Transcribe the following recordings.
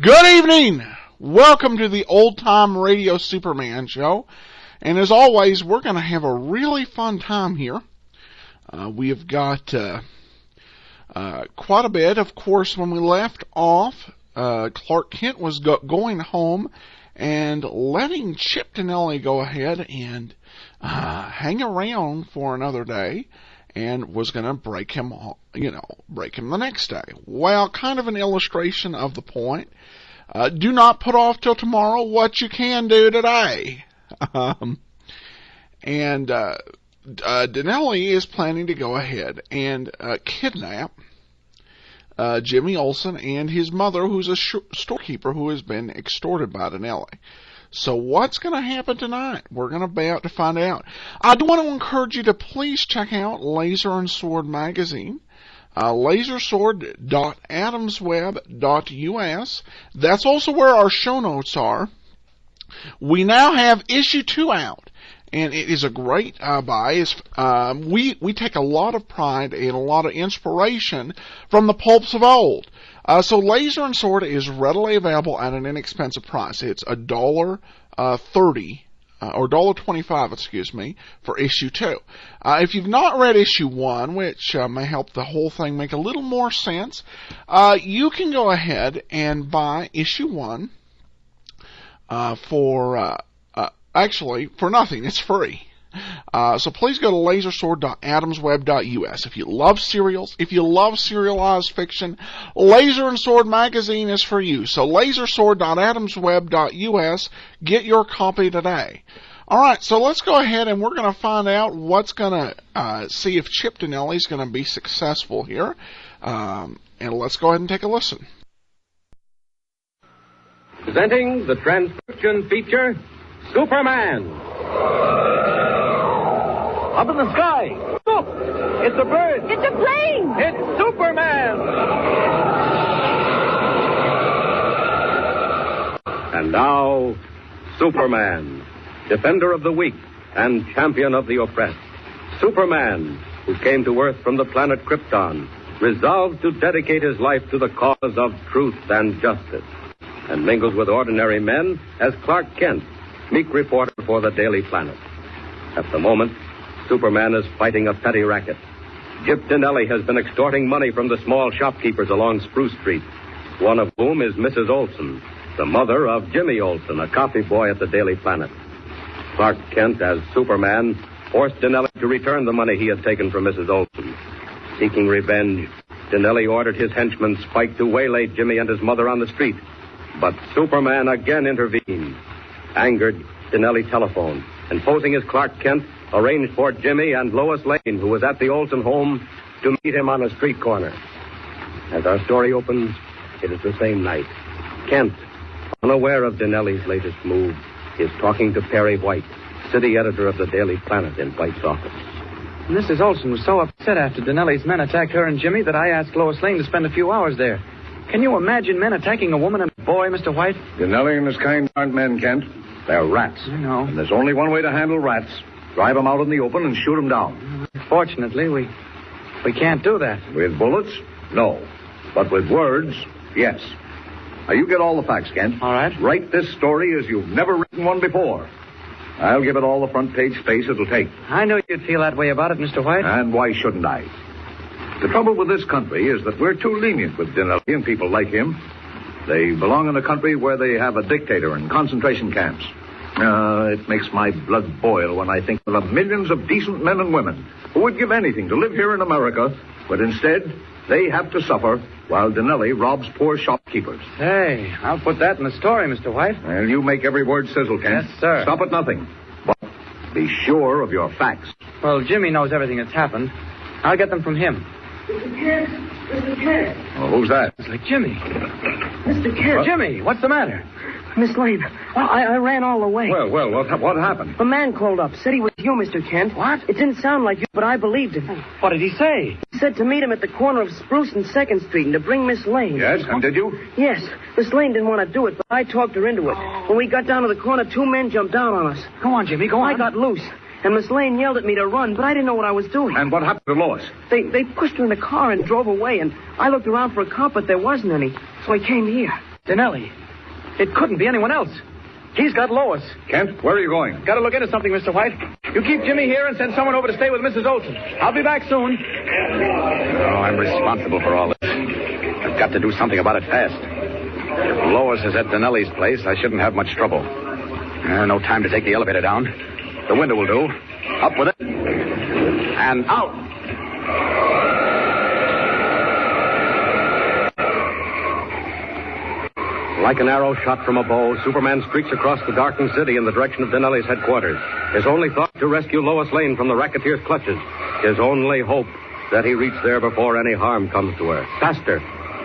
Good evening! Welcome to the Old Time Radio Superman show. And as always, we're going to have a really fun time here. We have got quite a bit. Of course, when we left off, Clark Kent was going home and letting Chip Dinelli go ahead and hang around for another day and was going to break him the next day. Well, kind of an illustration of the point. Do not put off till tomorrow what you can do today. Dinelli is planning to go ahead and kidnap Jimmy Olsen and his mother, who's a storekeeper who has been extorted by Dinelli. So what's going to happen tonight? We're going to be out to find out. I do want to encourage you to please check out Laser and Sword magazine. lasersword.adamsweb.us. That's also where our show notes are. We now have issue 2 out, and it is a great buy. We take a lot of pride and a lot of inspiration from the pulps of old. So Laser and Sword is readily available at an inexpensive price. It's $1.30. Or $1.25, for issue 2. If you've not read issue 1, which may help the whole thing make a little more sense, you can go ahead and buy issue 1 for nothing. It's free. So please go to lasersword.adamsweb.us. If you love serials, if you love serialized fiction, Laser and Sword magazine is for you. So lasersword.adamsweb.us, get your copy today. Alright, so let's go ahead and we're going to find out what's going to, see if Chip Dinelli is going to be successful here. And let's go ahead and take a listen. Presenting the transcription feature, Superman. Up in the sky. Look! It's a bird. It's a plane. It's Superman. And now, Superman, defender of the weak and champion of the oppressed. Superman, who came to Earth from the planet Krypton, resolved to dedicate his life to the cause of truth and justice, and mingles with ordinary men as Clark Kent, meek reporter for the Daily Planet. At the moment, Superman is fighting a petty racket. Chip Dinelli has been extorting money from the small shopkeepers along Spruce Street, one of whom is Mrs. Olsen, the mother of Jimmy Olsen, a copy boy at the Daily Planet. Clark Kent, as Superman, forced Dinelli to return the money he had taken from Mrs. Olsen. Seeking revenge, Dinelli ordered his henchman Spike to waylay Jimmy and his mother on the street. But Superman again intervened. Angered, Dinelli telephoned, and posing as Clark Kent, arranged for Jimmy and Lois Lane, who was at the Olsen home, to meet him on a street corner. As our story opens, it is the same night. Kent, unaware of Dinelli's latest move, is talking to Perry White, city editor of the Daily Planet, in White's office. Mrs. Olsen was so upset after Dinelli's men attacked her and Jimmy that I asked Lois Lane to spend a few hours there. Can you imagine men attacking a woman and a boy, Mr. White? Dinelli and his kind aren't men, Kent. They're rats. I know. And there's only one way to handle rats. Drive them out in the open and shoot them down. Fortunately, we can't do that. With bullets? No. But with words, yes. Now, you get all the facts, Kent. All right. Write this story as you've never written one before. I'll give it all the front page space it'll take. I knew you'd feel that way about it, Mr. White. And why shouldn't I? The trouble with this country is that we're too lenient with Dinelli and people like him. They belong in a country where they have a dictator and concentration camps. It makes my blood boil when I think of the millions of decent men and women who would give anything to live here in America, but instead they have to suffer while Dinelli robs poor shopkeepers. Hey, I'll put that in the story, Mr. White. Well, you make every word sizzle, Kent. Yes, sir. Stop at nothing. But be sure of your facts. Well, Jimmy knows everything that's happened. I'll get them from him. Mr. Kent. Mr. Kent. Well, who's that? It's like Jimmy. Mr. Kent. Jimmy, what's the matter? Miss Lane, I ran all the way. Well, what happened? A man called up, said he was you, Mr. Kent. What? It didn't sound like you, but I believed him. What did he say? He said to meet him at the corner of Spruce and 2nd Street and to bring Miss Lane. Yes, and did you? Yes. Miss Lane didn't want to do it, but I talked her into it. When we got down to the corner, 2 men jumped down on us. Go on, Jimmy, go on. I got loose, and Miss Lane yelled at me to run, but I didn't know what I was doing. And what happened to Lois? They pushed her in the car and drove away, and I looked around for a cop, but there wasn't any, so I came here. Dinelli. It couldn't be anyone else. He's got Lois. Kent, where are you going? Got to look into something, Mr. White. You keep Jimmy here and send someone over to stay with Mrs. Olson. I'll be back soon. Oh, I'm responsible for all this. I've got to do something about it fast. If Lois is at Dinelli's place, I shouldn't have much trouble. No time to take the elevator down. The window will do. Up with it. And out. Like an arrow shot from a bow, Superman streaks across the darkened city in the direction of Dinelli's headquarters. His only thought to rescue Lois Lane from the racketeer's clutches. His only hope that he reach there before any harm comes to her. Faster.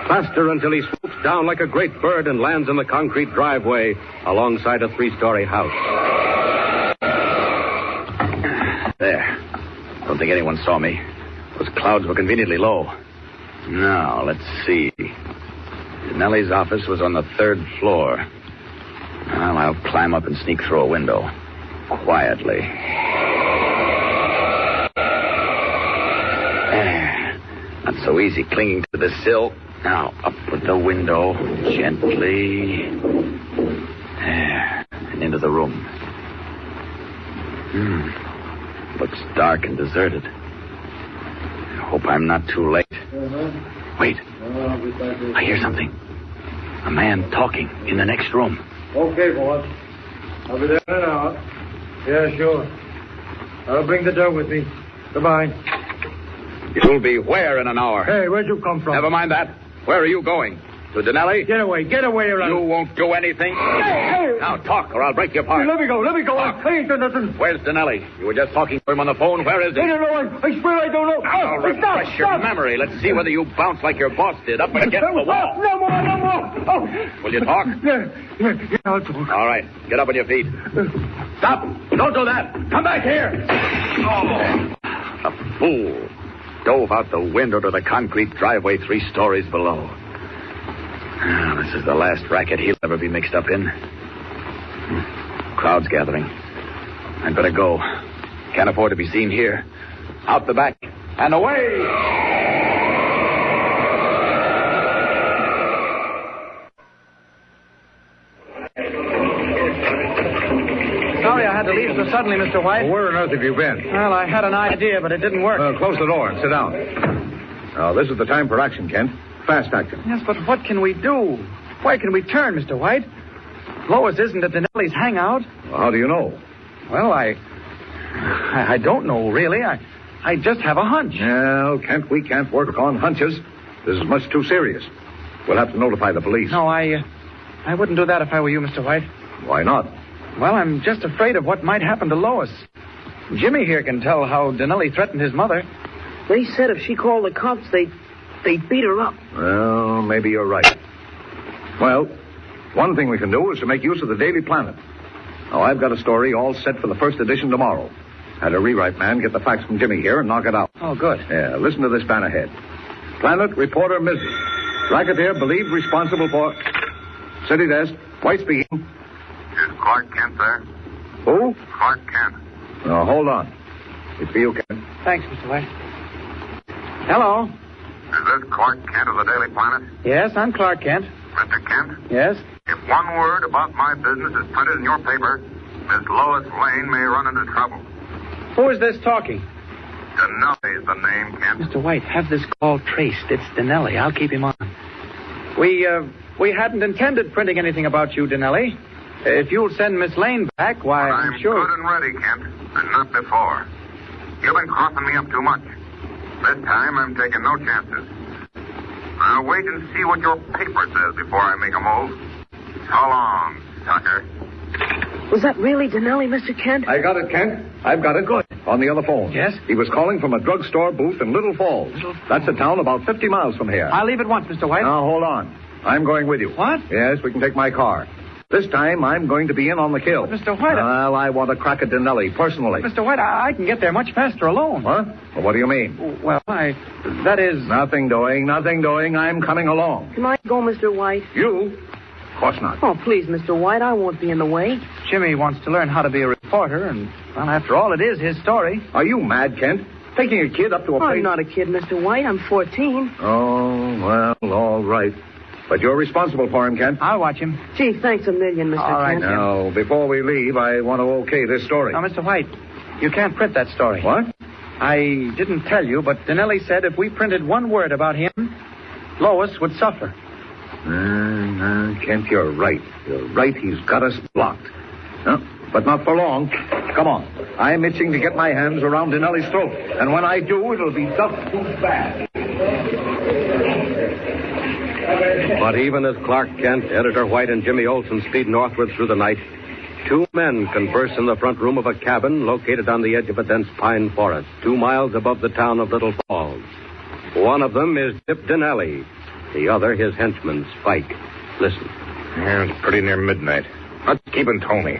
Faster until he swoops down like a great bird and lands in the concrete driveway alongside a 3-story house. There. Don't think anyone saw me. Those clouds were conveniently low. Now, let's see. Dinelli's office was on the 3rd floor. Well, I'll climb up and sneak through a window. Quietly. There. Not so easy clinging to the sill. Now, up with the window. Gently. There. And into the room. Looks dark and deserted. I hope I'm not too late. Wait. I hear something. A man talking in the next room. Okay, boss. I'll be there in an hour. Yeah, sure. I'll bring the dough with me. Goodbye. You'll be where in an hour? Hey, where'd you come from? Never mind that. Where are you going? To Dinelli? Get away, around. You won't do anything. Hey! Now talk, or I'll break your heart. Hey, let me go. I ain't done nothing. Where's Dinelli? You were just talking to him on the phone. Where is he? I don't know. I swear I don't know. I'll refresh your memory. Let's see whether you bounce like your boss did up against the wall. No more. Oh. Will you talk? Yeah, I'll talk. All right. Get up on your feet. Stop. Don't do that. Come back here. Oh. A fool. Dove out the window to the concrete driveway 3 stories below. This is the last racket he'll ever be mixed up in. Crowds gathering. I'd better go. Can't afford to be seen here. Out the back and away! Sorry I had to leave so suddenly, Mr. White. Well, where on earth have you been? Well, I had an idea, but it didn't work. Close the door and sit down. Now, this is the time for action, Kent. Fast action. Yes, but what can we do? Where can we turn, Mr. White? Lois isn't at Dinelli's hangout. Well, how do you know? Well, I don't know, really. I just have a hunch. Well, Kent, we can't work on hunches. This is much too serious. We'll have to notify the police. No, I wouldn't do that if I were you, Mr. White. Why not? Well, I'm just afraid of what might happen to Lois. Jimmy here can tell how Dinelli threatened his mother. They said if she called the cops, they'd beat her up. Well, maybe you're right. Well, one thing we can do is to make use of the Daily Planet. Now, I've got a story all set for the first edition tomorrow. Had a rewrite man get the facts from Jimmy here and knock it out. Oh, good. Yeah, listen to this banner head. Planet reporter Mrs. Racketeer believed responsible for... City desk. White speaking. Is Clark Kent there? Who? Clark Kent. Now, hold on. It's for you, Kent. Thanks, Mr. White. Hello. Is this Clark Kent of the Daily Planet? Yes, I'm Clark Kent. Mr. Kent? Yes? If one word about my business is printed in your paper, Miss Lois Lane may run into trouble. Who is this talking? Dinelli is the name, Kent. Mr. White, have this call traced. It's Dinelli. I'll keep him on. We hadn't intended printing anything about you, Dinelli. If you'll send Miss Lane back, why, I'm sure. good and ready, Kent, and not before. You've been crossing me up too much. This time, I'm taking no chances. I'll wait and see what your paper says before I make a move. So long, sucker. Was that really Dinelli, Mr. Kent? I got it, Kent. I've got it. Good. On the other phone. Yes? He was calling from a drugstore booth in Little Falls. That's a town about 50 miles from here. I'll leave at once, Mr. White. Now, hold on. I'm going with you. What? Yes, we can take my car. This time, I'm going to be in on the kill. But, Mr. White... Well, I want to crack at Dinelli, personally. Mr. White, I can get there much faster alone. What? Well, what do you mean? Well, that is... Nothing doing. I'm coming along. Can I go, Mr. White? You? Of course not. Oh, please, Mr. White, I won't be in the way. Jimmy wants to learn how to be a reporter, and, well, after all, it is his story. Are you mad, Kent? Taking a kid up to a place... I'm not a kid, Mr. White. I'm 14. Oh, well, all right. But you're responsible for him, Kent. I'll watch him. Gee, thanks a million, Mr. All right, Kent. Now, before we leave, I want to okay this story. Now, Mr. White, you can't print that story. What? I didn't tell you, but Dinelli said if we printed one word about him, Lois would suffer. Kent, you're right. You're right. He's got us blocked. But not for long. Come on. I'm itching to get my hands around Dinelli's throat. And when I do, it'll be just too bad. But even as Clark Kent, Editor White, and Jimmy Olsen speed northward through the night, two men converse in the front room of a cabin located on the edge of a dense pine forest, 2 miles above the town of Little Falls. One of them is Chip Dinelli. The other, his henchman, Spike. Listen. Yeah, it's pretty near midnight. Let's keep in Tony.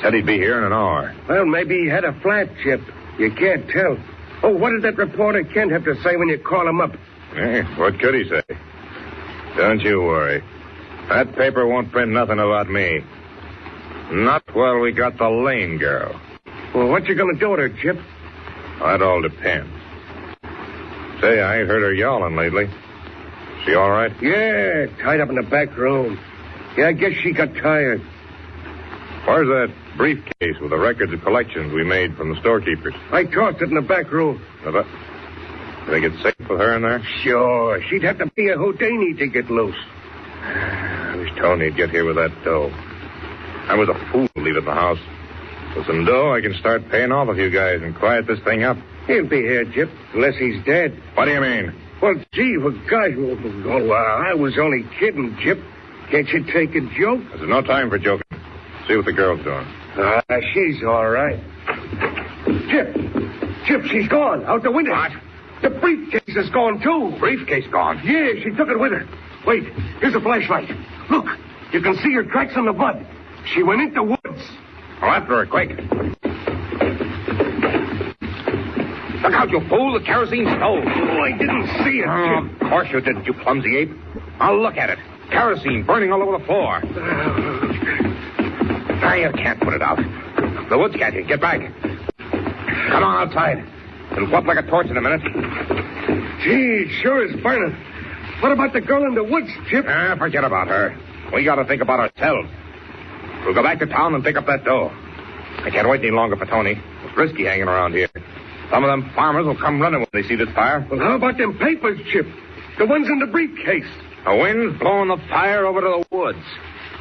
Said he'd be here in an hour. Well, maybe he had a flat, Chip. You can't tell. Oh, what did that reporter Kent have to say when you call him up? Eh, what could he say? Don't you worry. That paper won't print nothing about me. Not while we got the Lane girl. Well, what you gonna do with her, Chip? That all depends. Say, I ain't heard her yowling lately. She all right? Yeah, tied up in the back room. Yeah, I guess she got tired. Where's that briefcase with the records of collections we made from the storekeepers? I tossed it in the back room. You think it's safe with her in there? Sure, she'd have to be a Houdini to get loose. I wish Tony'd get here with that dough. I was a fool to leave it in the house. With some dough, I can start paying off a few guys and quiet this thing up. He'll be here, Chip, unless he's dead. What do you mean? Well, gee, for gosh, I was only kidding, Chip. Can't you take a joke? There's no time for joking. See what the girl's doing. She's all right. Chip, she's gone. Out the window. What? The briefcase is gone, too. Briefcase gone? Yeah, she took it with her. Wait, here's a flashlight. Look, you can see her tracks in the mud. She went into woods. Well, after her, quick. Look out, you fool. The kerosene stove. Oh, I didn't see it, Chip. Of course you didn't, you clumsy ape. I'll look at it. Kerosene burning all over the floor. Now you can't put it out. The woods cat, get back. Come on outside. It'll go up like a torch in a minute. Gee, it sure is burning. What about the girl in the woods, Chip? Forget about her. We got to think about ourselves. We'll go back to town and pick up that dough. I can't wait any longer for Tony. It's risky hanging around here. Some of them farmers will come running when they see this fire. Well, how about them papers, Chip? The ones in the briefcase. The wind's blowing the fire over to the woods.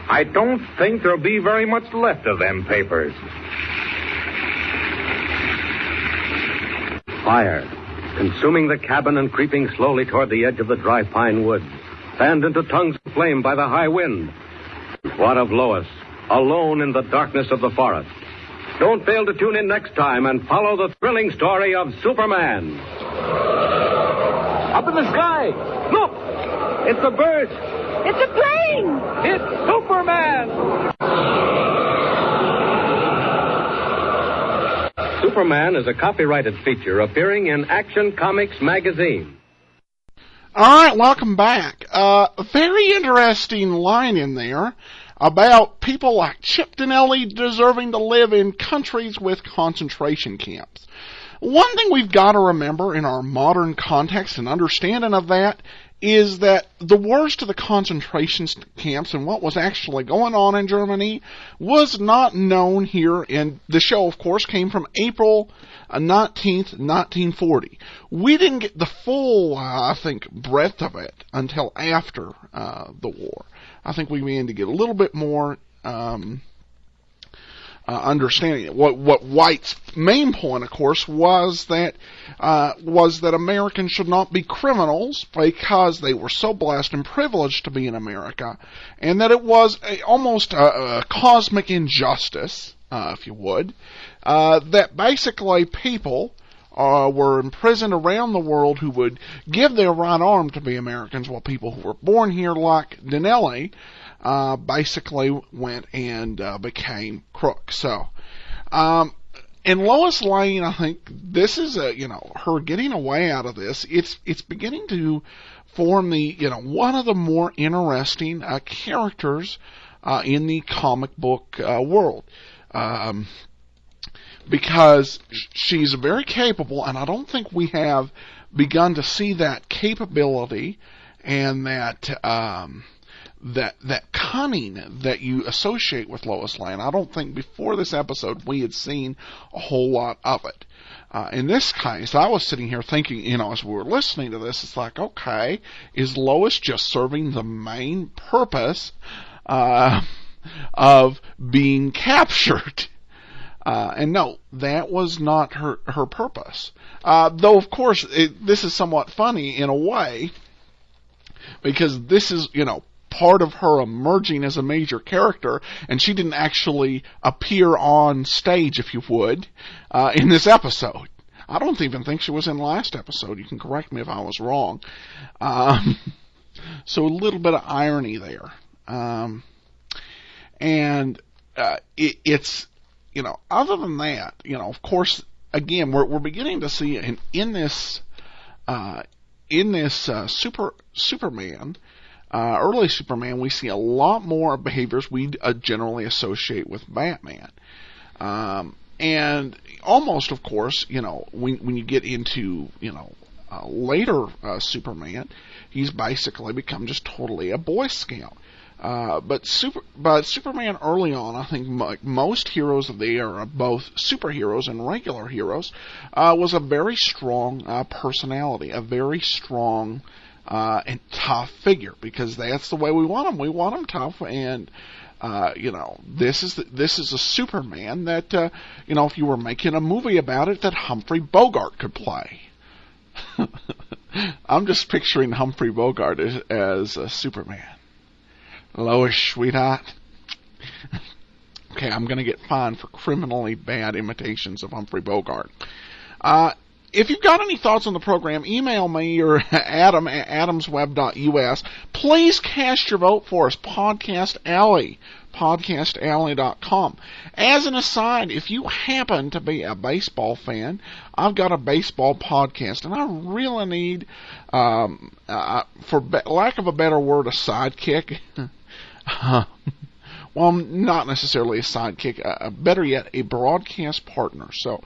I don't think there'll be very much left of them papers. Fire, consuming the cabin and creeping slowly toward the edge of the dry pine woods, fanned into tongues of flame by the high wind. What of Lois, alone in the darkness of the forest? Don't fail to tune in next time and follow the thrilling story of Superman. Up in the sky. Look! It's a bird. It's a plane! It's Superman! Superman is a copyrighted feature appearing in Action Comics magazine. All right, welcome back. A very interesting line in there about people like Chip Dinelli deserving to live in countries with concentration camps. One thing we've got to remember in our modern context and understanding of that is that the worst of the concentration camps and what was actually going on in Germany was not known here, and the show, of course, came from April 19th, 1940. We didn't get the full, I think, breadth of it until after the war. I think we began to get a little bit more understanding it. What White's main point, of course, was that Americans should not be criminals because they were so blessed and privileged to be in America, and that it was almost a cosmic injustice, if you would, that basically people were imprisoned around the world who would give their right arm to be Americans, while people who were born here, like Dinelli, basically went and became crooks. So, and Lois Lane, I think this is her getting away out of this. It's beginning to form the one of the more interesting characters in the comic book world. Because she's very capable, and I don't think we have begun to see that capability and that cunning that you associate with Lois Lane. I don't think before this episode we had seen a whole lot of it. In this case, I was sitting here thinking, as we were listening to this, it's like, okay, is Lois just serving the main purpose of being captured? And no, that was not her purpose. Though, of course, this is somewhat funny in a way, because this is, part of her emerging as a major character, and she didn't actually appear on stage, if you would, in this episode. I don't even think she was in last episode. You can correct me if I was wrong. So a little bit of irony there. It's, other than that, of course, again, we're beginning to see in this Superman, early Superman, we see a lot more behaviors we generally associate with Batman. And almost, of course, when you get into, later Superman, he's basically become just totally a Boy Scout. But Superman early on, I think like most heroes of the era, both superheroes and regular heroes, was a very strong personality, a very strong and tough figure, because that's the way we want him. We want him tough, and this is a Superman that if you were making a movie about it, that Humphrey Bogart could play. I'm just picturing Humphrey Bogart as Superman. Lois, sweetheart. Okay, I'm going to get fined for criminally bad imitations of Humphrey Bogart. If you've got any thoughts on the program, email me or Adam at adamsweb.us. Please cast your vote for us, Podcast Alley, podcastalley.com. As an aside, if you happen to be a baseball fan, I've got a baseball podcast, and I really need, for lack of a better word, a sidekick. Well, not necessarily a sidekick, better yet, a broadcast partner. So,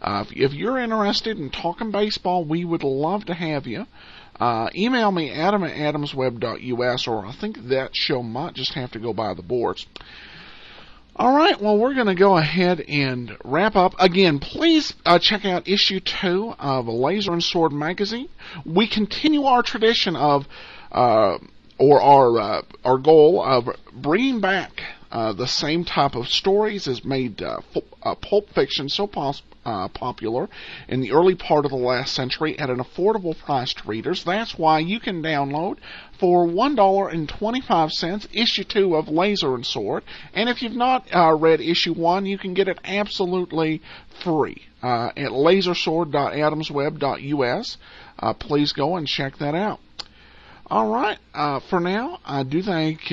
if you're interested in talking baseball, we would love to have you. Email me, Adam at adamsweb.us, or I think that show might just have to go by the boards. All right, well, we're going to go ahead and wrap up. Again, please check out issue 2 of Laser and Sword magazine. We continue our tradition of, our goal of bringing back the same type of stories as made pulp fiction so popular in the early part of the last century at an affordable price to readers. That's why you can download for $1.25 issue 2 of Laser and Sword. And if you've not read issue 1, you can get it absolutely free at lasersword.adamsweb.us. Please go and check that out. All right, for now, I do thank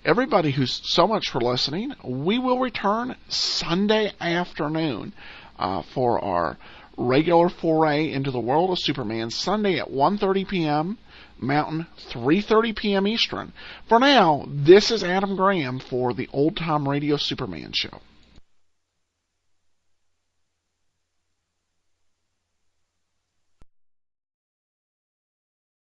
everybody who's so much for listening. We will return Sunday afternoon for our regular foray into the world of Superman, Sunday at 1:30 p.m. Mountain, 3:30 p.m. Eastern. For now, this is Adam Graham for the Old Time Radio Superman Show.